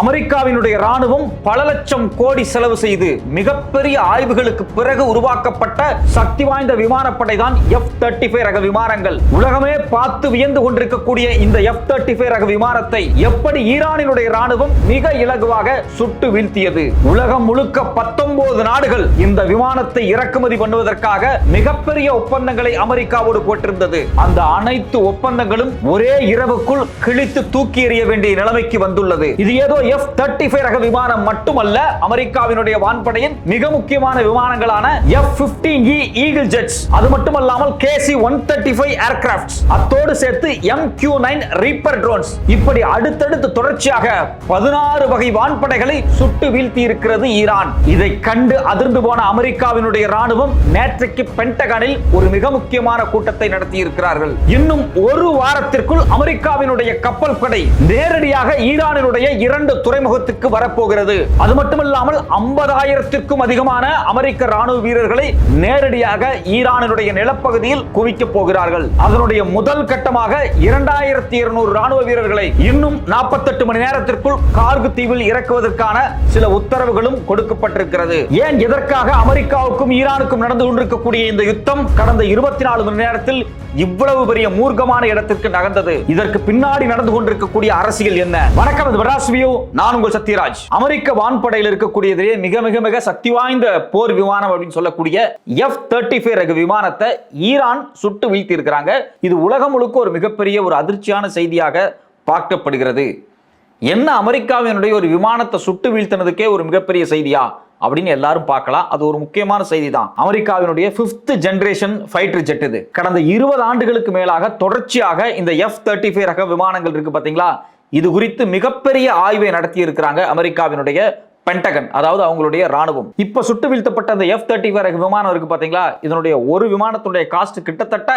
அமெரிக்காவினுடைய ராணுவம் பல லட்சம் கோடி செலவு செய்து மிகப்பெரிய ஆய்வுகளுக்கு பிறகு உருவாக்கப்பட்ட சக்தி வாய்ந்த விமானப்படை தான் F-35 ரக விமானங்கள். உலகமே பார்த்து வியந்து கொண்டிருக்கக்கூடிய இந்த F-35 ரக விமானத்தை எப்படி ஈரானினுடைய ராணுவம் மிக இலகுவாக சுட்டு வீழ்த்தியது. உலகம் முழுக்க 19 நாடுகள் இந்த விமானத்தை இறக்குமதி பண்ணுவதற்காக மிகப்பெரிய ஒப்பந்தங்களை அமெரிக்காவோடு போட்டிருந்தது. அந்த அனைத்து ஒப்பந்தங்களும் ஒரே இரவுக்குள் கிழித்து தூக்கி எறிய வேண்டிய நிலைமைக்கு வந்துள்ளது. இது ஏதோ F-35 ரக விமானம் மட்டுமல்ல, அமெரிக்காவினுடைய வான்படையின் மிக முக்கியமான விமானங்களான F-15E ஈகிள் ஜெட்ஸ், அது மட்டுமல்லாமல் KC-135 ஏர்கிராப்ட்ஸ், அத்தோடு சேர்த்து MQ-9 ரீப்பர் ட்ரோன்ஸ், இப்படி அடுத்தடுத்து தொடர்ச்சியாக 16 வகை வான்படைகளை சுட்டு வீழ்த்தி இருக்கிறது ஈரான். இதை கண்டு அதிர்ந்து போன அமெரிக்காவினுடைய ராணுவம் நேற்றைக்கு பென்டகனில் ஒரு மிக முக்கியமான கூட்டத்தை நடத்தி இருக்கிறார்கள். இன்னும் ஒரு வாரத்திற்குள் அமெரிக்காவினுடைய கப்பல் படை நேரடியாக ஈரானினுடைய 2 துறைமுகத்துக்கு வரப்போகிறது. அது மட்டுமல்லாமல் 50,000க்கும் அதிகமான அமெரிக்க ராணுவ வீரர்களை நேரடியாக ஈரானினுடைய நிலப்பகுதியில் குவிக்க போகிறார்கள். அதனுடைய முதல் கட்டமாக 2200 ராணுவ வீரர்களை இன்னும் 48 மணி நேரத்திற்குள் கார்கு தீவில் இறக்குவதற்கான சில உத்தரவுகளும் கொடுக்கப்பட்டிருக்கிறது. ஏன் எதற்காக அமெரிக்காவுக்கும் ஈரானுக்கும் நடந்து கொண்டிருக்கக்கூடிய இந்த யுத்தம் கடந்த 24 மணி நேரத்தில் இவ்வளவு பெரிய மூர்க்கமான இடத்திற்கு நகர்ந்தது? இதற்கு பின்னாடி நடந்து கொண்டிருக்கக்கூடிய அரசியல் என்ன? வணக்கம், இது மெட்ராஸ் வியூ. நான் உங்கள் சத்யராஜ். அமெரிக்க வான்படையில் இருக்கக்கூடியதிலே மிக மிக மிக சக்தி வாய்ந்த போர் விமானம் அப்படின்னு சொல்லக்கூடிய F-35 ரக விமானத்தை ஈரான் சுட்டு வீழ்த்தி இருக்கிறாங்க. இது உலகம் முழுக்க ஒரு மிகப்பெரிய ஒரு அதிர்ச்சியான செய்தியாக பார்க்கப்படுகிறது. என்ன, அமெரிக்காவினுடைய ஒரு விமானத்தை சுட்டு வீழ்த்தினதுக்கே ஒரு மிகப்பெரிய செய்தியா அப்படின்னு எல்லாரும் பார்க்கலாம். அது ஒரு முக்கியமான செய்தி தான். அமெரிக்காவினுடைய 5th ஜெனரேஷன் ஃபைட்டர் ஜெட் இது. கடந்த 20 ஆண்டுகளுக்கு மேலாக தொடர்ச்சியாக இந்த F-35 ரக விமானங்கள் இருக்கு பாத்தீங்களா, இது குறித்து மிகப்பெரிய ஆய்வை நடத்தி இருக்கிறாங்க அமெரிக்காவினுடைய பென்டகன், அதாவது அவங்களுடைய ராணுவம். இப்ப சுட்டு வீழ்த்தப்பட்ட அந்த F-35 ரக விமானம் இருக்கு பாத்தீங்களா, இதனுடைய ஒரு விமானத்துடைய காஸ்ட் கிட்டத்தட்ட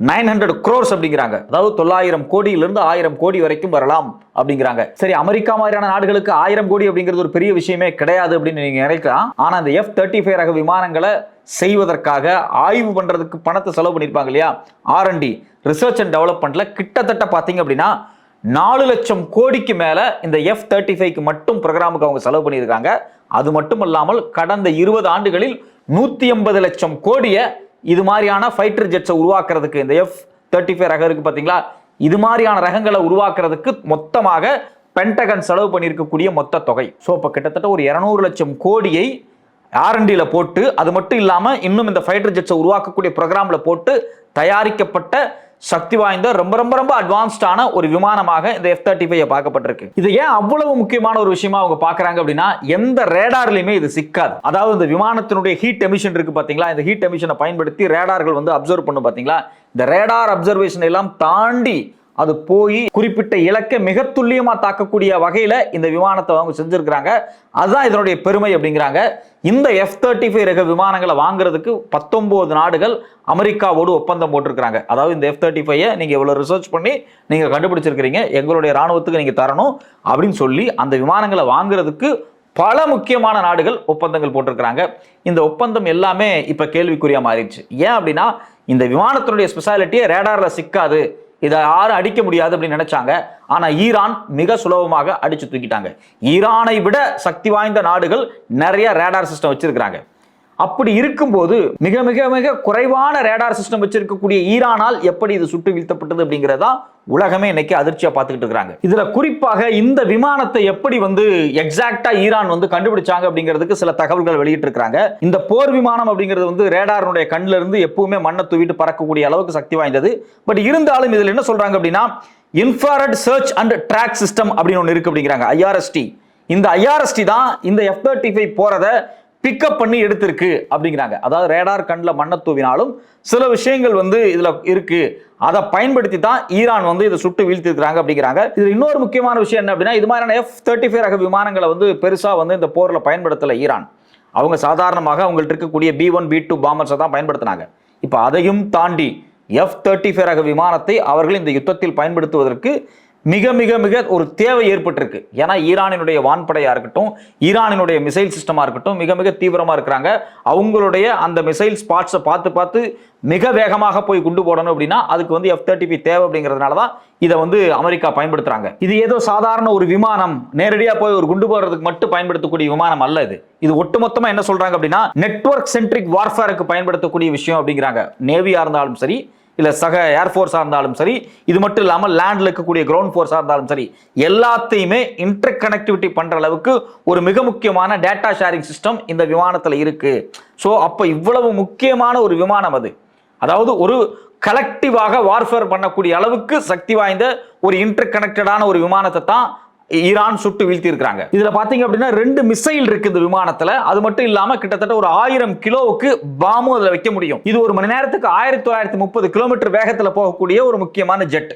900 crores அப்படிங்கிறாங்க. அதாவது 900 கோடியிலிருந்து 1000 கோடி வரைக்கும் வரலாம் அப்படிங்கிறாங்க. சரி, அமெரிக்கா மாதிரியான நாடுகளுக்கு 1000 கோடி அப்படிங்கிறது ஒரு பெரிய விஷயமே கிடையாது அப்படின்னு நீங்க நினைக்கலாம். ஆனா இந்த F-35 ரக விமானங்களை செய்வதற்காக ஆய்வு பண்றதுக்கு பணத்தை செலவு பண்ணிருப்பாங்க இல்லையா, R&D, ரிசர்ச் அண்ட் டெவலப்மெண்ட்ல கிட்டத்தட்ட பாத்தீங்க அப்படின்னா 4 லட்சம் கோடிக்கு மேல இந்த F-35க்கு மட்டும் ப்ரோக்ராமுக்கு அவங்க செலவு பண்ணியிருக்காங்க. அது மட்டும் இல்லாமல் கடந்த 20 ஆண்டுகளில் 180 லட்சம் கோடியை இது மாதிரியான ஃபைட்டர் ஜெட்ஸை உருவாக்குறதுக்கு, இந்த F-35 ரகம் இருக்கு பாத்தீங்களா, இது மாதிரியான ரகங்களை உருவாக்குறதுக்கு மொத்தமாக பென்டகன் செலவு பண்ணியிருக்கக்கூடிய மொத்த தொகை. ஸோ இப்போ கிட்டத்தட்ட ஒரு 200 லட்சம் கோடியை R&Dல போட்டு, அது மட்டும் இல்லாமல் இன்னும் இந்த ஃபைட்டர் ஜெட்ஸை உருவாக்கக்கூடிய ப்ரோக்ராம்ல போட்டு தயாரிக்கப்பட்ட சக்தி வாய்ந்த ரொம்ப ரொம்ப ரொம்ப அட்வான்ஸ்டான ஒரு விமானமாக இந்த F-35 பார்க்கப்பட்டிருக்கு. இது ஏன் அவ்வளவு முக்கியமான ஒரு விஷயமா அவங்க பார்க்கறாங்க அப்படின்னா, எந்த ரேடார்லயுமே இது சிக்காது. அதாவது இந்த விமானத்தினுடைய ஹீட் எமிஷன் இருக்கு பாத்தீங்களா, இந்த ஹீட் எமிஷனை பயன்படுத்தி ரேடார்கள் வந்து அப்சர்வ் பண்ணும் பாத்தீங்களா, இந்த ரேடார் அப்சர்வேஷன் எல்லாம் தாண்டி அது போய் குறிப்பிட்ட இலக்கை மிக துல்லியமா தாக்கக்கூடிய வகையில இந்த விமானத்தை அவங்க செஞ்சிருக்கிறாங்க. அதுதான் இதனுடைய பெருமை அப்படிங்கிறாங்க. இந்த F-35 ரக விமானங்களை வாங்குறதுக்கு 19 நாடுகள் அமெரிக்காவோடு ஒப்பந்தம் போட்டிருக்கிறாங்க. அதாவது இந்த F-35 நீங்க இவ்வளவு ரிசர்ச் பண்ணி நீங்க கண்டுபிடிச்சிருக்கிறீங்க, எங்களுடைய ராணுவத்துக்கு நீங்க தரணும் அப்படின்னு சொல்லி அந்த விமானங்களை வாங்குறதுக்கு பல முக்கியமான நாடுகள் ஒப்பந்தங்கள் போட்டிருக்கிறாங்க. இந்த ஒப்பந்தம் எல்லாமே இப்ப கேள்விக்குறியா மாறிடுச்சு. ஏன் அப்படின்னா, இந்த விமானத்தினுடைய ஸ்பெஷாலிட்டியே ரேடார்ல சிக்காது, இதை யாரும் அடிக்க முடியாது அப்படின்னு நினைச்சாங்க. ஆனா ஈரான் மிக சுலபமாக அடிச்சு தூக்கிட்டாங்க. ஈரானை விட சக்தி வாய்ந்த நாடுகள் நிறைய ரேடார் சிஸ்டம் வச்சிருக்கிறாங்க. அப்படி இருக்கும்போது மிக மிக மிக குறைவான ரேடார் சிஸ்டம் வச்சிருக்கக்கூடிய ஈரானால் எப்படி இது சுட்டு வீழ்த்தப்பட்டது அப்படிங்கிறதா உலகமே இன்னைக்கு அதிர்ச்சியா பார்த்துக்கிட்டு இருக்காங்க. இதுல குறிப்பாக இந்த விமானத்தை எப்படி வந்து எக்ஸாக்டா ஈரான் வந்து கண்டுபிடிச்சாங்க அப்படிங்கிறதுக்கு சில தகவல்கள் வெளியிட்டு இருக்காங்க. இந்த போர் விமானம் அப்படிங்கிறது வந்து ரேடாருடைய கண்ணில இருந்து எப்பவுமே மண்ணை தூவிட்டு பறக்கக்கூடிய அளவுக்கு சக்தி வாய்ந்தது. பட் இருந்தாலும் இதுல என்ன சொல்றாங்க அப்படின்னா, infrared search and track system அப்படின்னு ஒன்று இருக்கு அப்படிங்கிறாங்க, IRST. இந்த IRST தான் இந்த F-35 போறத பிக்கப் பண்ணி எடுத்திருக்கு அப்படிங்கிறாங்க. அதாவது ரேடார் கண்ணில் மண்ணை தூவினாலும் சில விஷயங்கள் வந்து இதுல இருக்கு, அதை பயன்படுத்தி தான் ஈரான் வந்து இதை சுட்டு வீழ்த்தி இருக்கிறாங்க அப்படிங்கிறாங்க. இது இன்னொரு முக்கியமான விஷயம் என்ன அப்படின்னா, இது மாதிரியான F-35 ரக விமானங்களை வந்து பெருசா வந்து இந்த போர்ல பயன்படுத்தல ஈரான். அவங்க சாதாரணமாக அவங்கள்ட்ட இருக்கக்கூடிய B-1 B-2 பாம்பர்ஸை தான் பயன்படுத்தினாங்க. இப்போ அதையும் தாண்டி F-35 ரக விமானத்தை அவர்கள் இந்த யுத்தத்தில் பயன்படுத்துவதற்கு மிக மிக மிக ஒரு தேவை ஏற்பட்டிருக்கு. ஏன்னா ஈரானினுடைய வான்படையா இருக்கட்டும், ஈரானினுடைய மிசைல் சிஸ்டமா இருக்கட்டும், மிக மிக தீவிரமா இருக்கிறாங்க. அவங்களுடைய அந்த மிசைல் ஸ்பாட்ஸை பார்த்து பார்த்து மிக வேகமாக போய் குண்டு போடணும் அப்படின்னா அதுக்கு வந்து F-35 தேவை. அப்படிங்கிறதுனால தான் இதை வந்து அமெரிக்கா பயன்படுத்துறாங்க. இது ஏதோ சாதாரண ஒரு விமானம் நேரடியாக போய் ஒரு குண்டு போடுறதுக்கு மட்டும் பயன்படுத்தக்கூடிய விமானம் அல்ல. இது ஒட்டுமொத்தமா என்ன சொல்றாங்க அப்படின்னா நெட்வொர்க் சென்ட்ரிக் வார்ஃபேருக்கு பயன்படுத்தக்கூடிய விஷயம் அப்படிங்கிறாங்க. நேவியா இருந்தாலும் சரி, இல்ல சக ஏர்ஃபோர்ஸா இருந்தாலும் சரி, இது மட்டும் இல்லாம லேண்ட்ல இருக்கக்கூடிய கிரவுண்ட் ஃபோர்ஸா இருந்தாலும் சரி, எல்லாத்தையுமே இன்டர் கனெக்டிவிட்டி பண்ற அளவுக்கு ஒரு மிக முக்கியமான டேட்டா ஷேரிங் சிஸ்டம் இந்த விமானத்துல இருக்கு. ஸோ அப்ப இவ்வளவு முக்கியமான ஒரு விமானம் அது, அதாவது ஒரு கலெக்டிவாக வார்ஃபேர் பண்ணக்கூடிய அளவுக்கு சக்தி வாய்ந்த ஒரு இன்டர் கனெக்டடான ஒரு விமானத்தை தான் ஈரான் சுட்டு வீழ்த்தி இருக்காங்க. இதுல பாத்தீங்க அப்படின்னா 2 மிசைல் இருக்கு இந்த விமானத்துல. அது மட்டும் இல்லாம கிட்டத்தட்ட ஒரு 1000 கிலோவுக்கு பாம்பும் அதுல வைக்க முடியும். இது ஒரு மணி நேரத்துக்கு 1930 கிலோமீட்டர் வேகத்துல போகக்கூடிய ஒரு முக்கியமான ஜெட்.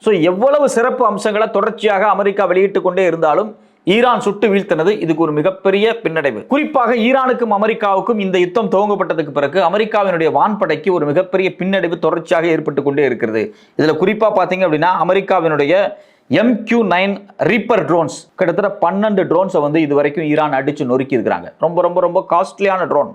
ஸோ எவ்வளவு சிறப்பு அம்சங்களை தொடர்ச்சியாக அமெரிக்கா வெளியிட்டு கொண்டே இருந்தாலும் ஈரான் சுட்டு வீழ்த்தினது இதுக்கு ஒரு மிகப்பெரிய பின்னடைவு. குறிப்பாக ஈரானுக்கும் அமெரிக்காவுக்கும் இந்த யுத்தம் துவங்கப்பட்டதுக்கு பிறகு அமெரிக்காவினுடைய வான்படைக்கு ஒரு மிகப்பெரிய பின்னடைவு தொடர்ச்சியாக ஏற்பட்டு கொண்டே இருக்கிறது. இதுல குறிப்பா பாத்தீங்க அப்படின்னா அமெரிக்காவினுடைய MQ-9 ரீப்பர் ட்ரோன்ஸ் கிட்டத்தட்ட 12 ட்ரோன்ஸை வந்து இது வரைக்கும் ஈரான் அடிச்சு நொறுக்கி இருக்கிறாங்க. ரொம்ப ரொம்ப ரொம்ப காஸ்ட்லியான ட்ரோன்,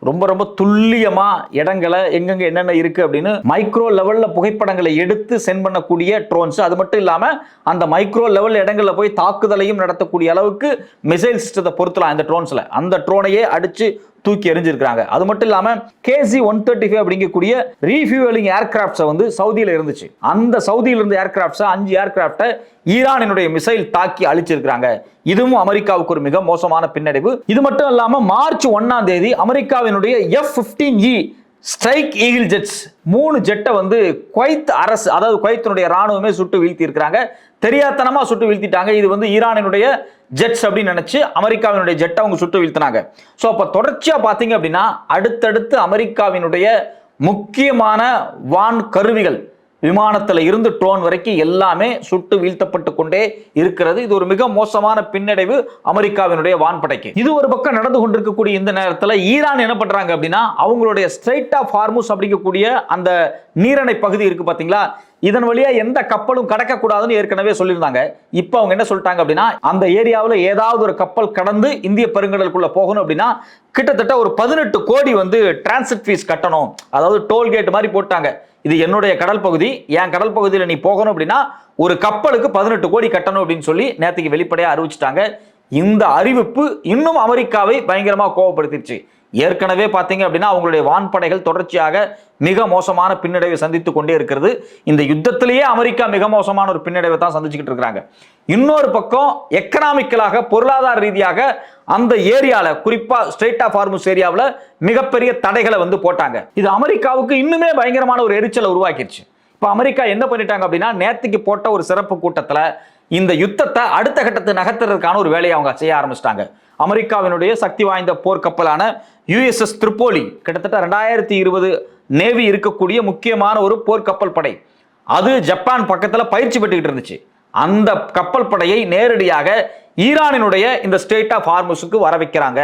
ரொம்ப ரொம்ப துல்லியமா இடங்களை எங்கெங்க என்னென்ன இருக்கு அப்படின்னு மைக்ரோ லெவல்ல புகைப்படங்களை எடுத்து சென்ட் பண்ணக்கூடிய ட்ரோன்ஸ். அது மட்டும் இல்லாம அந்த மைக்ரோ லெவல் இடங்கள்ல போய் தாக்குதலையும் நடத்தக்கூடிய அளவுக்கு மிசைல் சிஸ்டத்தை பொறுத்தலாம் இந்த ட்ரோன்ஸ்ல. அந்த ட்ரோனையே அடிச்சு தூக்கி எறிஞ்சிருக்காங்க. அது மட்டும் இல்லாம KC-135 அப்படிங்கக்கூடிய ரீஃபியூவலிங் ஏர்கிராப்ட்ஸ் வந்து சவுதியில இருந்துச்சு. அந்த சவுதியில இருந்த ஏர்கிராப்ட்ஸ் 5 ஏர்கிராப்டை ஈரானினுடைய மிசைல் தாக்கி அழிச்சிருக்காங்க. இதுவும் அமெரிக்காவுக்கு ஒரு மிக மோசமான பின்னடைவு. இது மட்டும் இல்லாம மார்ச் 1ஆம் தேதி அமெரிக்காவினுடைய F-15E ஸ்ட்ரைக் ஈகிள் ஜெட்ஸ் 3 ஜெட்டை வந்து குவைத் அரசு, அதாவது குவைத்தினுடைய ராணுவமே சுட்டு வீழ்த்தி இருக்கிறாங்க. தெரியாதனமா சுட்டு வீழ்த்திட்டாங்க. இது வந்து ஈரானினுடைய ஜெட்ஸ் அப்படின்னு நினைச்சு அமெரிக்காவினுடைய ஜெட்டை அவங்க சுட்டு வீழ்த்தினாங்க. ஸோ அப்ப தொடர்ச்சியா பாத்தீங்க அப்படின்னா அடுத்தடுத்து அமெரிக்காவினுடைய முக்கியமான வான் கருவிகள் விமானத்துல இருந்து ட்ரோன் வரைக்கும் எல்லாமே சுட்டு வீழ்த்தப்பட்டு கொண்டே இருக்கிறது. இது ஒரு மிக மோசமான பின்னடைவு அமெரிக்காவினுடைய வான்படைக்கு. இது ஒரு பக்கம் நடந்து கொண்டிருக்கக்கூடிய இந்த நேரத்தில் ஈரான் என்ன பண்றாங்க அப்படின்னா அவங்களுடைய ஸ்ட்ரைட் ஆஃப் ஹார்முஸ் அப்படிங்கக்கூடிய அந்த நீரணை பகுதி இருக்கு பாத்தீங்களா, இதன் வழியா எந்த கப்பலும் கடக்கக்கூடாதுன்னு ஏற்கனவே சொல்லியிருந்தாங்க. இப்போ அவங்க என்ன சொல்லிட்டாங்க அப்படின்னா அந்த ஏரியாவில் ஏதாவது ஒரு கப்பல் கடந்து இந்திய பெருங்கடலுக்குள்ள போகணும் அப்படின்னா கிட்டத்தட்ட ஒரு 18 கோடி வந்து டிரான்சிட் ஃபீஸ் கட்டணும், அதாவது டோல்கேட் மாதிரி போட்டாங்க. இது என்னுடைய கடல் பகுதி, என் கடல் பகுதியில் நீ போகணும் அப்படின்னா ஒரு கப்பலுக்கு 18 கோடி கட்டணும் அப்படின்னு சொல்லி நேற்றுக்கு வெளிப்படையாக அறிவிச்சிட்டாங்க. இந்த அறிவிப்பு இன்னும் அமெரிக்காவை பயங்கரமாக கோபப்படுத்திடுச்சு. ஏற்கனவே பார்த்தீங்க அப்படின்னா அவங்களுடைய வான்படைகள் தொடர்ச்சியாக மிக மோசமான பின்னடைவை சந்தித்து கொண்டே இருக்கிறது. இந்த யுத்தத்திலேயே அமெரிக்கா மிக மோசமான ஒரு பின்னடைவை தான் சந்திச்சுக்கிட்டு இருக்கிறாங்க. இன்னொரு பக்கம் எக்கனாமிக்கலாக பொருளாதார ரீதியாக அந்த ஏரியால குறிப்பா ஸ்ட்ரெய்ட் ஆஃப் ஹார்முஸ் ஏரியாவில் மிகப்பெரிய தடைகளை வந்து போட்டாங்க. இது அமெரிக்காவுக்கு இன்னுமே பயங்கரமான ஒரு எரிச்சலை உருவாக்கிடுச்சு. இப்போ அமெரிக்கா என்ன பண்ணிட்டாங்க அப்படின்னா நேற்றுக்கு போட்ட ஒரு சிறப்பு கூட்டத்தில் இந்த யுத்தத்தை அடுத்த கட்டத்தை நகர்த்துறதுக்கான ஒரு வேலையை அவங்க செய்ய ஆரம்பிச்சிட்டாங்க. அமெரிக்காவினுடைய சக்தி வாய்ந்த போர்க்கப்பலான USS திரிபோலி கிட்டத்தட்ட 2020 நேவி இருக்கக்கூடிய முக்கியமான ஒரு போர்க்கப்பல் படை, அது ஜப்பான் பக்கத்தில் பயிற்சி பெற்றுக்கிட்டு இருந்துச்சு. அந்த கப்பல் படையை நேரடியாக ஈரானினுடைய இந்த ஸ்ட்ரெய்ட் ஆஃப் ஹார்முஸுக்கு வர வைக்கிறாங்க.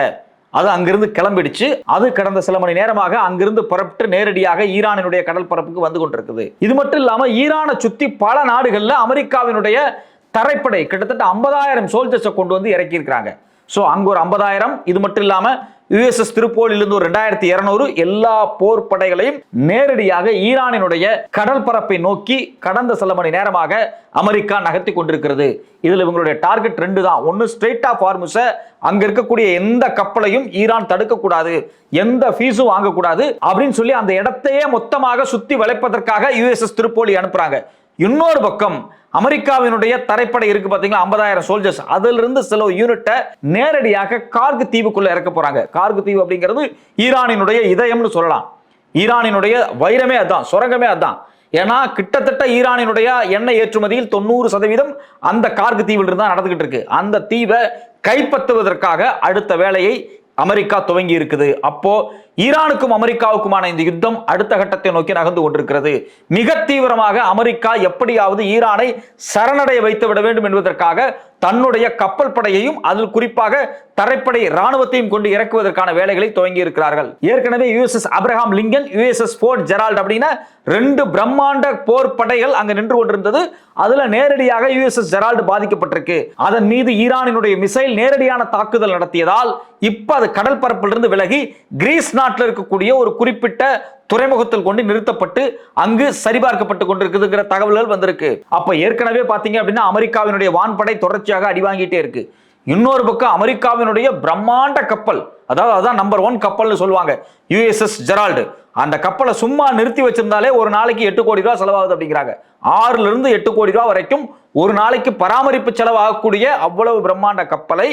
அது அங்கிருந்து கிளம்பிடுச்சு. அது கடந்த சில மணி நேரமாக அங்கிருந்து புறப்பட்டு நேரடியாக ஈரானினுடைய கடல் பரப்புக்கு வந்து கொண்டிருக்குது. இது மட்டும் இல்லாம ஈரானை சுத்தி பல நாடுகள்ல அமெரிக்காவினுடைய தரைப்படை கிட்டத்தட்ட 50,000 சோல்ஜர்ஸை கொண்டு வந்து இறக்கி இருக்கிறாங்க. ஸோ அங்க ஒரு 50,000, இது மட்டும் இல்லாம USS திரிபோலியிலிருந்து ஒரு 2200 எல்லா போர் படைகளையும் நேரடியாக ஈரானினுடைய கடல் பரப்பை நோக்கி கடந்த சில மணி நேரமாக அமெரிக்கா நகர்த்தி கொண்டிருக்கிறது. இதுல இவங்களுடைய டார்கெட் 2 தான். ஒன்னு ஸ்ட்ரெய்ட் ஆஃப் ஹார்முஸை அங்க இருக்கக்கூடிய எந்த கப்பலையும் ஈரான் தடுக்க கூடாது, எந்த ஃபீஸும் வாங்கக்கூடாது அப்படின்னு சொல்லி அந்த இடத்தையே மொத்தமாக சுத்தி வளைப்பதற்காக USS திரிபோலி அனுப்புறாங்க. இன்னொரு பக்கம் அமெரிக்காவினுடைய தரைப்படை இருக்கு பாத்தீங்களா, 50,000 சோல்ஜர்ஸ், அதுல இருந்து சில யூனிட்டை நேரடியாக கார்கு தீவுக்குள்ள இறக்க போறாங்க. கார்கு தீவு அப்படிங்கிறது ஈரானினுடைய இதயம்னு சொல்லலாம். ஈரானினுடைய வைரமே அதான், சுரங்கமே அதான். ஏன்னா கிட்டத்தட்ட ஈரானினுடைய எண்ணெய் ஏற்றுமதியில் 90% அந்த கார்கு தீவில் இருந்தா நடந்துகிட்டு இருக்கு. அந்த தீவை கைப்பற்றுவதற்காக அடுத்த வேலையை அமெரிக்கா துவங்கி இருக்குது. அப்போ ஈரானுக்கும் அமெரிக்காவுக்குமான இந்த யுத்தம் அடுத்த கட்டத்தை நோக்கி நகர்ந்து கொண்டிருக்கிறது. மிக தீவிரமாக அமெரிக்கா எப்படியாவது ஈரானை சரணடைய வைத்து விட வேண்டும் என்பதற்காக தன்னுடைய கப்பல் படையையும் அதில் குறிப்பாக தரைப்படை ராணுவத்தையும் கொண்டு இறக்குவதற்கான வேலைகளை துவங்கி இருக்கிறார்கள். ஏற்கனவே USS Abraham Lincoln, USS Ford Gerald அப்படின்னா 2 பிரம்மாண்ட போர் படைகள் அங்க நின்று கொண்டிருந்தது. அதுல நேரடியாக USS ஜெரால்ட் பாதிக்கப்பட்டிருக்கு. அதன் மீது ஈரானினுடைய மிசைல் நேரடியான தாக்குதல் நடத்தியதால் இப்ப அது கடல் பரப்பிலிருந்து விலகி கிரீஸ் நாட்டில் இருக்கக்கூடிய ஒரு குறிப்பிட்ட துறைமுகத்தில் கொண்டு நிறுத்தப்பட்டு அங்கு சரிபார்க்கப்பட்டு கொண்டிருக்குதுங்கிற தகவல்கள் வந்திருக்கு. அப்ப ஏற்கனவே பாத்தீங்க அப்படின்னா அமெரிக்காவினுடைய வான்படை தொடர்ச்சியாக அடி வாங்கிட்டே இருக்கு. இன்னொரு பக்கம் அமெரிக்காவினுடைய பிரம்மாண்ட கப்பல், அதான் நம்பர் 1 கப்பல்னு சொல்லுவாங்க USS ஜெரால்ட். அந்த கப்பலை சும்மா நிறுத்தி வச்சிருந்தாலே ஒரு நாளைக்கு 8 கோடி ரூபாய் செலவாகுது அப்படிங்கிறாங்க. 6 லிருந்து 8 கோடி ரூபாய் வரைக்கும் ஒரு நாளைக்கு பராமரிப்பு செலவாகக்கூடிய அவ்வளவு பிரம்மாண்ட கப்பலை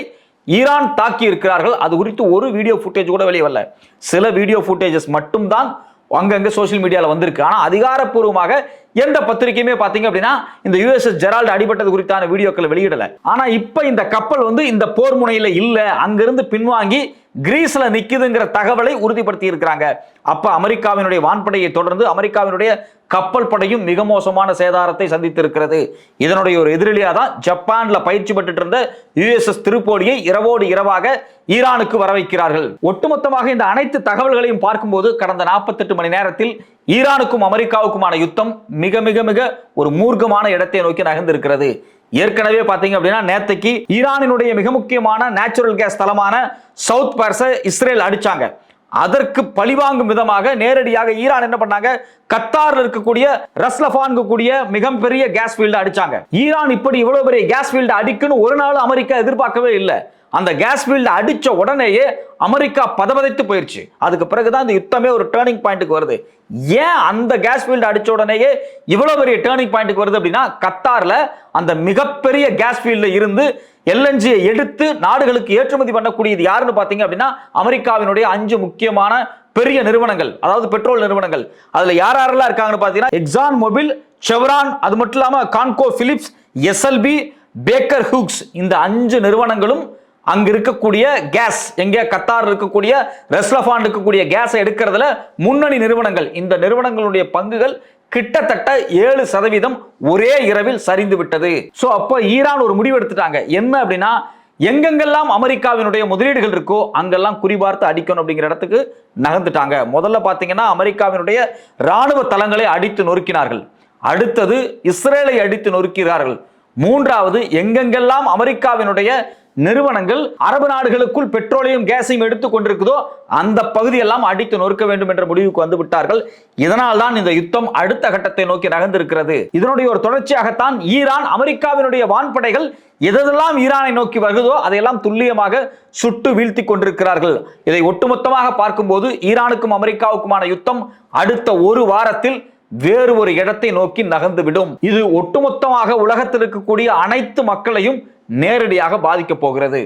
ஈரான் தாக்கி இருக்கிறார்கள். அது குறித்து ஒரு வீடியோ ஃபுட்டேஜ் கூட வெளியே வரல. சில வீடியோ ஃபுட்டேஜஸ் மட்டும்தான் அங்கங்க சோசியல் மீடியால வந்திருக்கு. ஆனா அதிகாரப்பூர்வமாக எந்த பத்திரிகையுமே பாத்தீங்க அப்படின்னா இந்த USS ஜெரால்ட் அடிபட்டது குறித்தான வீடியோக்களை வெளியிடல. ஆனா இப்ப இந்த கப்பல் இந்த போர் முனையில இல்ல, அங்கிருந்து பின்வாங்கி கிரீஸ்ல நிக்குதுங்கிற தகவலை உறுதிப்படுத்தி இருக்கிறாங்க. அப்ப அமெரிக்காவினுடைய வான்படையை தொடர்ந்து அமெரிக்காவினுடைய கப்பல் படையும் மிக மோசமான சேதாரத்தை சந்தித்திருக்கிறது. இதனுடைய ஒரு எதிரொலியா தான் ஜப்பான்ல பயிற்சி பெற்று இருந்த USS திருப்போலியை இரவோடு இரவாக ஈரானுக்கு வர வைக்கிறார்கள். ஒட்டுமொத்தமாக இந்த அனைத்து தகவல்களையும் பார்க்கும்போது கடந்த 48 மணி நேரத்தில் ஈரானுக்கும் அமெரிக்காவுக்குமான யுத்தம் மிக மிக மிக ஒரு மூர்க்கமான இடத்தை நோக்கி நகர்ந்திருக்கிறது. ஏற்கனவே பாத்தீங்க அப்படின்னா நேத்தைக்கு ஈரானினுடைய மிக முக்கியமான நேச்சுரல் கேஸ் தளமான சவுத் பார்ஸை இஸ்ரேல் அடிச்சாங்க. அதற்கு பழிவாங்கும் விதமாக நேரடியாக ஈரான் என்ன பண்ணாங்க, கத்தார்ல இருக்கக்கூடிய ரஸ்லஃபான் கூடிய மிகப்பெரிய கேஸ் ஃபீல்ட் அடிச்சாங்க. ஈரான் இப்படி இவ்வளவு பெரிய கேஸ் ஃபீல்ட் அடிக்குன்னு ஒரு நாள் அமெரிக்கா எதிர்பார்க்கவே இல்லை. அந்த கேஸ் ஃபீல்ட் அடிச்ச உடனேயே அமெரிக்கா பதபதைத்து போயிருச்சு. அதுக்கு பிறகுதான் இந்த யுத்தமே ஒரு டேர்னிங் பாயிண்ட்டுக்கு வருது. ஏன் அந்த கேஸ் ஃபீல்ட் அடிச்ச உடனேயே இவ்வளவு பெரிய டேர்னிங் பாயிண்ட்டுக்கு வருது அப்படின்னா, கத்தார்ல அந்த மிகப்பெரிய கேஸ் ஃபீல்ட்ல இருந்து LNG எடுத்து நாடுகளுக்கு ஏற்றுமதி பண்ணக்கூடியது யாருன்னு பாத்தீங்க அப்படின்னா அமெரிக்காவினுடைய 5 முக்கியமான பெரிய நிறுவனங்கள், அதாவது பெட்ரோல் நிறுவனங்கள். அதுல யாரெல்லாம் இருக்காங்கன்னு பாத்தீங்கன்னா எக்ஸான் மொபில், செவ்ரான், அது மட்டும் இல்லாம கான்கோ பிலிப்ஸ், SLB, பேக்கர் ஹூக்ஸ், இந்த 5 நிறுவனங்களும் அங்க இருக்கக்கூடிய கேஸ், எங்க கத்தார் இருக்கக்கூடிய ரஸ்லஃபான் இருக்கக்கூடிய கேஸை எடுக்கிறதுல முன்னணி நிறுவனங்கள். இந்த நிறுவனங்களுடைய பங்குகள் கிட்டத்தட்ட 7% ஒரே இரவில் சரிந்து விட்டது. சோ அப்ப ஈரான் ஒரு முடிவு எடுத்துட்டாங்க. என்ன அப்படின்னா, எங்கெங்கெல்லாம் அமெரிக்காவினுடைய முதலீடுகள் இருக்கோ அங்கெல்லாம் குறிபார்த்து அடிக்கணும் அப்படிங்கிற இடத்துக்கு நகர்ந்துட்டாங்க. முதல்ல பாத்தீங்கன்னா அமெரிக்காவினுடைய ராணுவ தளங்களை அடித்து நொறுக்கினார்கள். அடுத்தது இஸ்ரேலை அடித்து நொறுக்கிறார்கள். மூன்றாவது, எங்கெங்கெல்லாம் அமெரிக்காவினுடைய நிறுவனங்கள் அரபு நாடுகளுக்குள் பெட்ரோலியம் கேஸையும் எடுத்துக் கொண்டிருக்குதோ அந்த பகுதியெல்லாம் அடித்து நொறுக்க வேண்டும் என்ற முடிவுக்கு வந்து விட்டார்கள். இதனால் தான் இந்த யுத்தம் அடுத்த கட்டத்தை நோக்கி நகர்ந்திருக்கிறது. இதனுடைய ஒரு தொடர்ச்சியாகத்தான் ஈரான் அமெரிக்காவினுடைய வான்படைகள் எதெல்லாம் ஈரானை நோக்கி வருகிறதோ அதையெல்லாம் துல்லியமாக சுட்டு வீழ்த்தி கொண்டிருக்கிறார்கள். இதை ஒட்டுமொத்தமாக பார்க்கும்போது ஈரானுக்கும் அமெரிக்காவுக்குமான யுத்தம் அடுத்த ஒரு வாரத்தில் வேறு ஒரு இடத்தை நோக்கி நகர்ந்துவிடும். இது ஒட்டுமொத்தமாக உலகத்தில் இருக்கக்கூடிய அனைத்து மக்களையும் நேரடியாக பாதிக்க போகிறது.